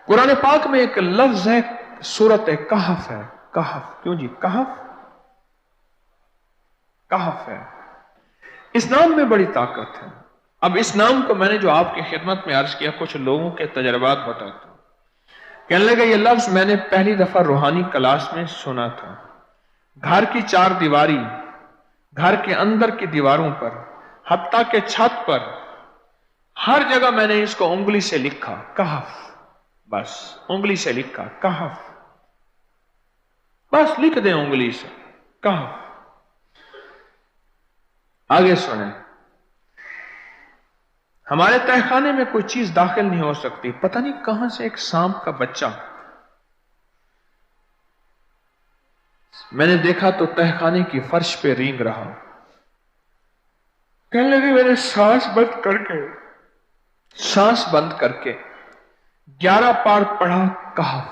कुरान पाक में एक लफ्ज है, सूरत कहफ है। कहफ, क्यों जी? कहफ, कहफ है। इस नाम में बड़ी ताकत है। अब इस नाम को मैंने जो आपकी खिदमत में अर्ज किया, कुछ लोगों के तजर्बात बताता हूं। कहने लगे ये लफ्ज मैंने पहली दफा रूहानी क्लास में सुना था। घर की चार दीवारी, घर के अंदर की दीवारों पर, हत्ता के छत पर, हर जगह मैंने इसको उंगली से लिखा, कहफ। बस उंगली से लिखा, कहफ। बस लिख दे उंगली से, कहफ। आगे सुने, हमारे तहखाने में कोई चीज दाखिल नहीं हो सकती। पता नहीं कहां से एक सांप का बच्चा मैंने देखा तो तहखाने की फर्श पे रेंग रहा। कहने लगे मैंने सांस बंद करके 11 पार पढ़ा, कहफ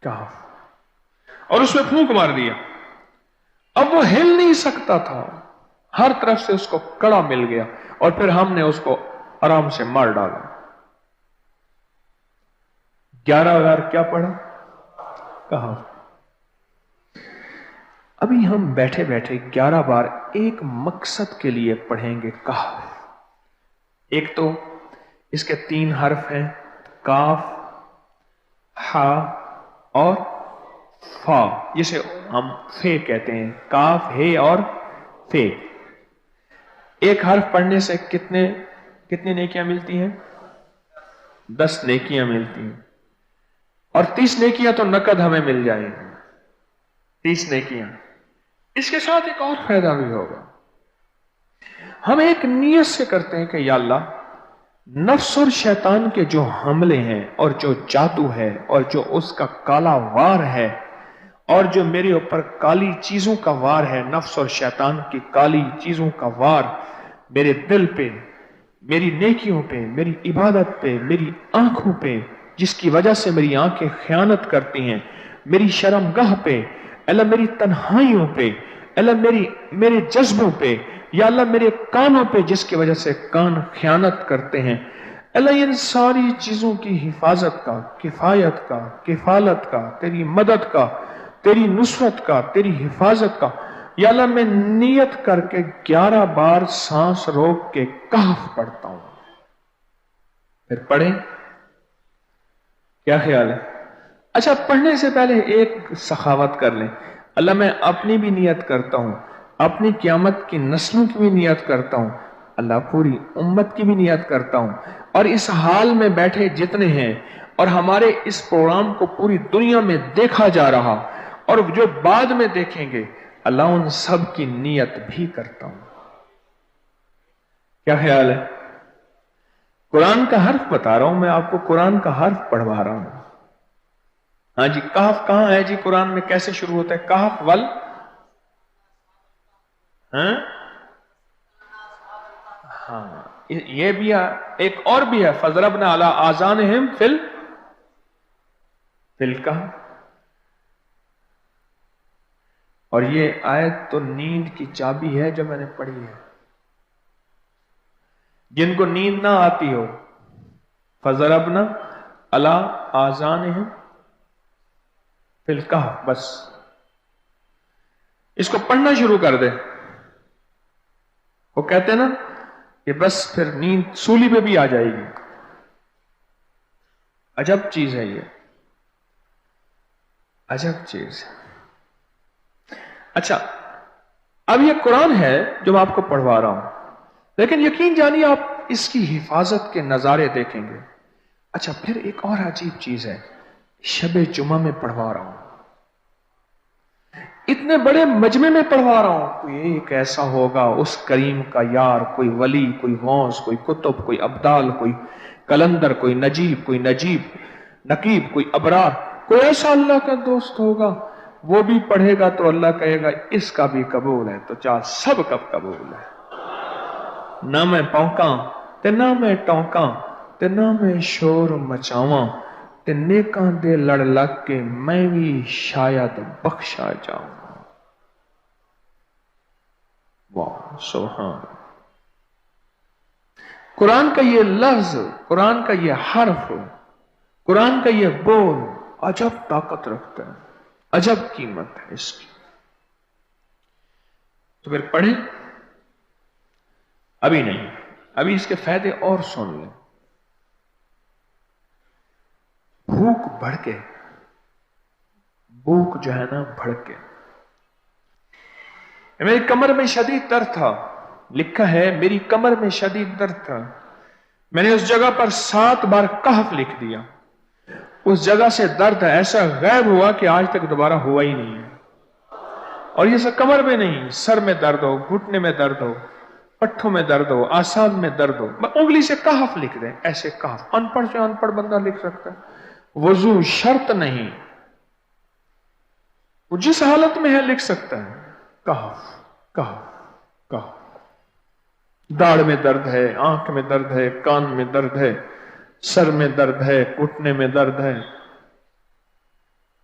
कहफ, और उसमें फूंक मार दिया। अब वो हिल नहीं सकता था, हर तरफ से उसको कड़ा मिल गया, और फिर हमने उसको आराम से मार डाला। 11 बार क्या पढ़ा? कहफ। अभी हम बैठे बैठे 11 बार एक मकसद के लिए पढ़ेंगे, कहफ। एक तो इसके 3 हर्फ हैं, काफ, हा और फा, जिसे हम फे कहते हैं। काफ, हे और फे। एक हर्फ पढ़ने से कितनी नेकियां मिलती हैं? 10 नेकियां मिलती हैं, और 30 नेकियां तो नकद हमें मिल जाएंगी। 30 नेकियां। इसके साथ एक और फायदा भी होगा। हम एक नियत से करते हैं कि या अल्लाह, नफ्स और शैतान के जो हमले हैं, और जो जादू है, और जो उसका काला वार है, और जो मेरे ऊपर काली चीजों का वार है, नफ्स और शैतान की काली चीजों का वार मेरे दिल पे, मेरी नेकियों पे, मेरी इबादत पे, मेरी आंखों पे, जिसकी वजह से मेरी आंखें खयानत करती हैं, मेरी शर्मगाह पे, अल्लाह मेरी तन्हाइयों पे, अल्लाह मेरे जज्बों पे, या अल्लाह मेरे कानों पे, जिसकी वजह से कान खयानत करते हैं, अल्लाह इन सारी चीजों की हिफाजत का, किफायत का, किफालत का, तेरी मदद का, तेरी नुसरत का, तेरी हिफाजत का, या अल्लाह मैं नियत करके 11 बार सांस रोक के कहफ पढ़ता हूं। फिर पढ़े, क्या ख्याल है? अच्छा, पढ़ने से पहले एक सखावत कर लें। अल्लाह मैं अपनी भी नियत करता हूं, अपनी क़यामत की नस्लों की भी नियत करता हूं, अल्लाह पूरी उम्मत की भी नियत करता हूं, और इस हाल में बैठे जितने हैं, और हमारे इस प्रोग्राम को पूरी दुनिया में देखा जा रहा, और जो बाद में देखेंगे, अल्लाह उन सब की नियत भी करता हूं। क्या ख्याल है? कुरान का हर्फ बता रहा हूं मैं आपको, कुरान का हर्फ पढ़वा रहा हूं। हाँ जी, कहफ कहां है जी? कुरान में कैसे शुरू होता है? कहफ वल, हाँ, ये भी है। एक और भी है, फजरबना अला आज़ानिहिम फिल कहफ। और ये आयत तो नींद की चाबी है जो मैंने पढ़ी है। जिनको नींद ना आती हो, फजरबना अला आज़ानिहिम फिल कहफ, बस इसको पढ़ना शुरू कर दे। वो कहते हैं ना कि बस फिर नींद सूली पे भी आ जाएगी। अजब चीज है ये, अजब चीज। अच्छा, अब ये कुरान है जो मैं आपको पढ़वा रहा हूं, लेकिन यकीन जानिए आप इसकी हिफाजत के नजारे देखेंगे। अच्छा, फिर एक और अजीब चीज है, शबे जुमा में पढ़वा रहा हूं, इतने बड़े मजमे में पढ़वा रहा हूं। कोई एक ऐसा होगा उस करीम का यार, कोई वली, कोई गौस, कोई कुतुब, कोई अब्दाल, कोई कलंदर, कोई नजीब, कोई नकीब, कोई अबरार, कोई ऐसा अल्लाह का दोस्त होगा, वो भी पढ़ेगा तो अल्लाह कहेगा इसका भी कबूल है। तो चाह सब कब कबूल है। ना मैं पौंका ते ना मैं टौंका ते ना मैं शोर मचावा ते नेकां दे लड़ लग के मैं भी शायद बख्शा जाऊं। वाह सुभान। कुरान का ये लफ्ज, कुरान का ये हर्फ कुरान का यह बोल अजब ताकत रखता है, अजब कीमत है इसकी। तो फिर पढ़ें? अभी नहीं, अभी इसके फायदे और सुन लें। भूख भड़के, भूख जो है ना भड़के। मेरी कमर में शदीद दर्द था, लिखा है मेरी कमर में शदीद दर्द था, मैंने उस जगह पर 7 बार कहफ लिख दिया। उस जगह से दर्द ऐसा गायब हुआ कि आज तक दोबारा हुआ ही नहीं है। और ये सब कमर में नहीं, सर में दर्द हो, घुटने में दर्द हो, पट्ठों में दर्द हो, आसान में दर्द हो, उंगली से कहफ लिख दें, ऐसे कहफ। अनपढ़ से अनपढ़ बंदा लिख सकता है। वजू शर्त नहीं, वो जिस हालत में है लिख सकता है। कहफ कहफ कहफ। दाढ़ में दर्द है, आंख में दर्द है, कान में दर्द है, सर में दर्द है, घुटने में दर्द है,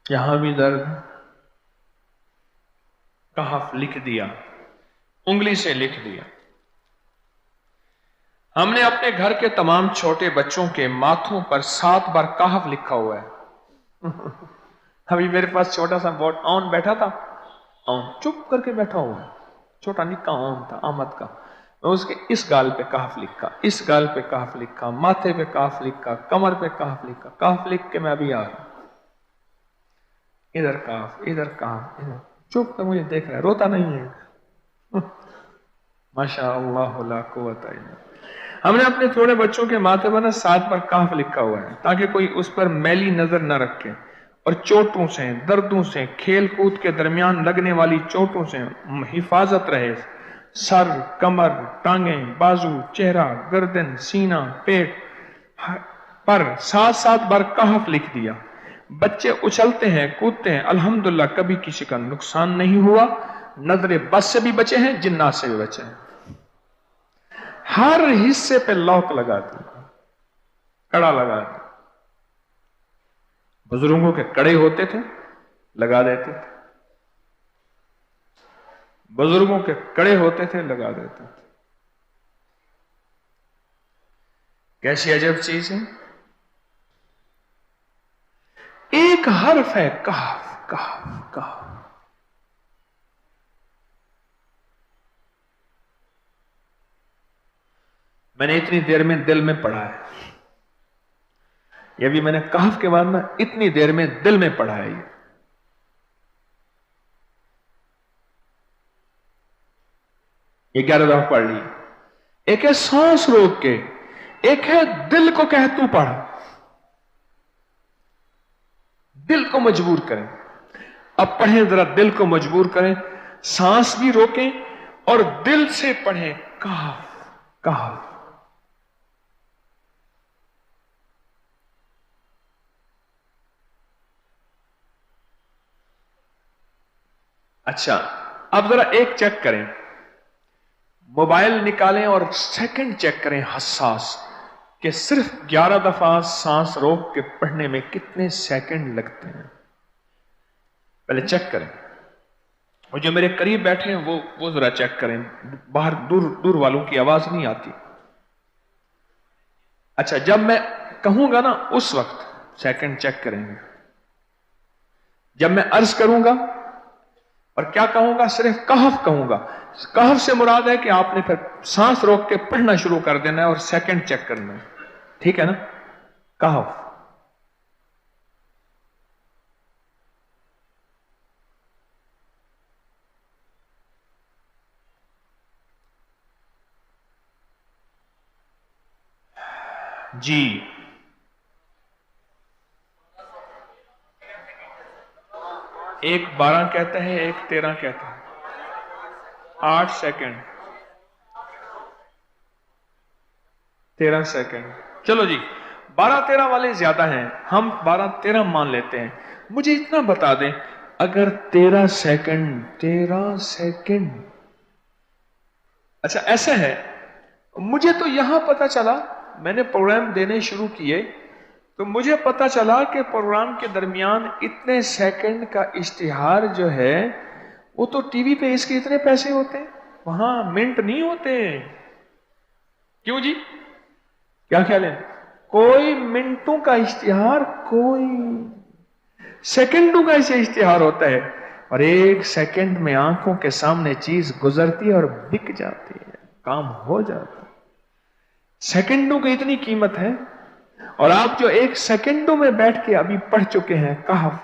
यहां भी दर्द है। कहफ लिख दिया, उंगली से लिख दिया। हमने अपने घर के तमाम छोटे बच्चों के माथों पर 7 बार कहफ लिखा हुआ है। अभी मेरे पास छोटा सा बोर्ड ऑन बैठा था, ऑन चुप करके बैठा हुआ है, छोटा निक्का ऑन था आमद का। मैं उसके इस गाल पे कहफ लिखा, इस गाल पे कहफ लिखा, माथे पे कहफ लिखा, कमर पे कहफ लिखा। कहफ लिख के मैं अभी आ रहा हूं, इधर कहफ, इधर कहफ, इधर चुप कर मुझे देख रहा है, रोता नहीं है। माशा अल्लाह ला कुव्वता इल्ला। हमने अपने थोड़े बच्चों के माथे पर 7 बार कहफ लिखा हुआ है ताकि कोई उस पर मैली नजर न रखे और चोटों से, दर्दों से, खेल कूद के दरमियान लगने वाली चोटों से हिफाजत रहे। सर, कमर, टांगें, बाजू, चेहरा, गर्दन, सीना, पेट पर 7-7 बार कहफ लिख दिया। बच्चे उछलते हैं, कूदते हैं, अल्हम्दुलिल्लाह कभी किसी का नुकसान नहीं हुआ। नजरे बस से भी बचे हैं, जिन्नात से भी बचे हैं। हर हिस्से पे लॉक लगा दिया, कड़ा लगा दिया। बुजुर्गों के कड़े होते थे, लगा देते थे। बुजुर्गों के कड़े होते थे, लगा देते थे। कैसी अजब चीज है। एक हर्फ है कहफ कहफ कहफ। मैंने इतनी देर में दिल में पढ़ा है, ये भी मैंने कहफ के बाद ना इतनी देर में दिल में पढ़ा है। ये 11 दफा पढ़ ली। एक है सांस रोक के, एक है दिल को कह तू पढ़। दिल को मजबूर करें। अब पढ़ें, जरा दिल को मजबूर करें, सांस भी रोकें और दिल से पढ़ें। कहफ कहफ। अच्छा, अब जरा एक चेक करें, मोबाइल निकालें और सेकंड चेक करें हसास कि सिर्फ 11 दफा सांस रोक के पढ़ने में कितने सेकंड लगते हैं। पहले चेक करें। और जो मेरे करीब बैठे हैं वो जरा चेक करें, बाहर दूर वालों की आवाज नहीं आती। अच्छा, जब मैं कहूंगा ना उस वक्त सेकंड चेक करेंगे। जब मैं अर्ज करूंगा और क्या कहूंगा, सिर्फ कहफ कहूंगा। कहफ से मुराद है कि आपने फिर सांस रोक के पढ़ना शुरू कर देना है और सेकंड चेक करना है। ठीक है ना? कहफ। जी, एक 12 कहता है, एक 13 कहता है। 8 सेकंड, 13 सेकंड। चलो जी, 12-13 वाले ज्यादा हैं, हम 12-13 मान लेते हैं। मुझे इतना बता दें, अगर 13 सेकंड, अच्छा ऐसा है, मुझे तो यहां पता चला, मैंने प्रोग्राम देने शुरू किए तो मुझे पता चला कि प्रोग्राम के दरमियान इतने सेकंड का इश्तिहार जो है वो तो टीवी पे इसके इतने पैसे होते हैं, वहां मिनट नहीं होते। क्यों जी, क्या ख्याल है? कोई मिनटों का इश्तिहार, कोई सेकंडों का इसे इश्तिहार होता है, और एक सेकंड में आंखों के सामने चीज गुजरती है और बिक जाती है, काम हो जाता है। सेकंडों की इतनी कीमत है। और आप जो एक सेकंडों में बैठ के अभी पढ़ चुके हैं कहफ,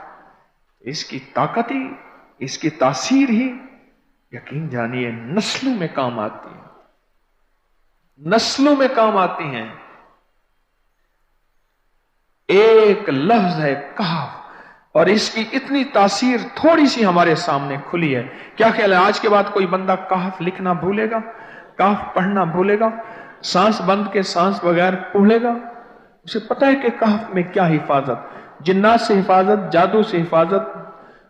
इसकी ताकत ही, इसकी तासीर ही यकीन जानिए नस्लों में काम आती है, नस्लों में काम आती हैं। एक लफ्ज है कहफ, और इसकी इतनी तासीर थोड़ी सी हमारे सामने खुली है। क्या ख्याल है आज के बाद कोई बंदा कहफ लिखना भूलेगा, कहफ पढ़ना भूलेगा, सांस बंद के सांस बगैर पढ़ेगा? उसे पता है कि कहफ में क्या हिफाजत, जिन्नात से हिफाजत, जादू से हिफाजत,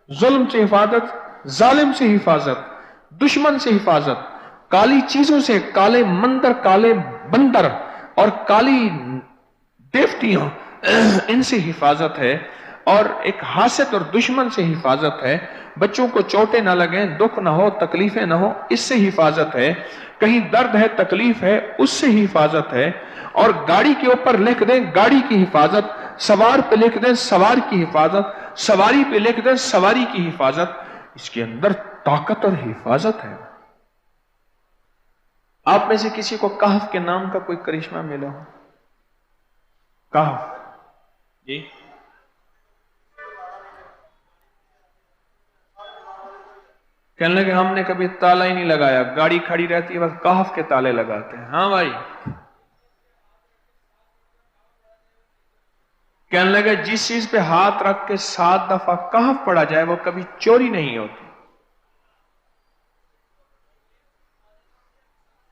जुल्म से हिफाजत, जालिम से हिफाजत, दुश्मन से हिफाजत, काली चीजों से, काले मंदर, काले बंदर और काली देवतियों, इनसे हिफाजत है। और एक हासद और दुश्मन से हिफाजत है। बच्चों को चोटें ना लगे, दुख ना हो, तकलीफें ना हो, इससे हिफाजत है। कहीं दर्द है, तकलीफ है, उससे हिफाजत है। और गाड़ी के ऊपर लिख दें गाड़ी की हिफाजत, सवार पे लिख दें सवार की हिफाजत, सवारी पे लिख दें सवारी की हिफाजत। इसके अंदर ताकत और हिफाजत है। आप में से किसी को कहफ के नाम का कोई करिश्मा मिला हो? कहफ जी, कहने लगे हमने कभी ताला ही नहीं लगाया, गाड़ी खड़ी रहती है बस कहफ के ताले लगाते हैं। हाँ भाई, कहने लगे जिस चीज पे हाथ रख के 7 दफा कहफ पढ़ा जाए वो कभी चोरी नहीं होती।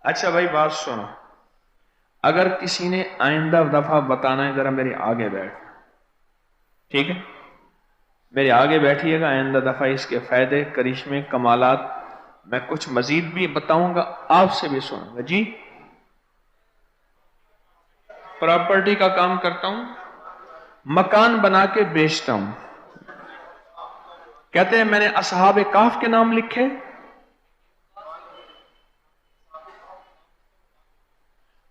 अच्छा भाई बात सुनो, अगर किसी ने आइंदा दफा बताना है, जरा मेरे आगे बैठ, ठीक है? मेरे आगे बैठिएगा, आइंदा दफा इसके फायदे, करिश्मे, कमालात मैं कुछ मजीद भी बताऊंगा, आपसे भी सुनूंगा। जी, प्रॉपर्टी का काम करता हूं, मकान बना के बेचता हूं। कहते हैं मैंने असहाबे काफ के नाम लिखे,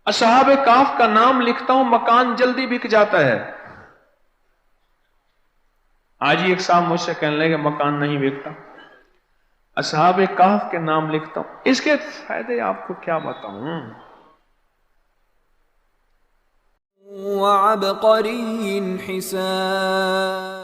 असहाबे काफ का नाम लिखता हूं, मकान जल्दी बिक जाता है। आज ही एक साहब मुझसे कहने लगे मकान नहीं बिकता, असहाबे काफ के नाम लिखता हूं। इसके फायदे आपको क्या बताऊं। वअबक़रिय्यिन हिसान।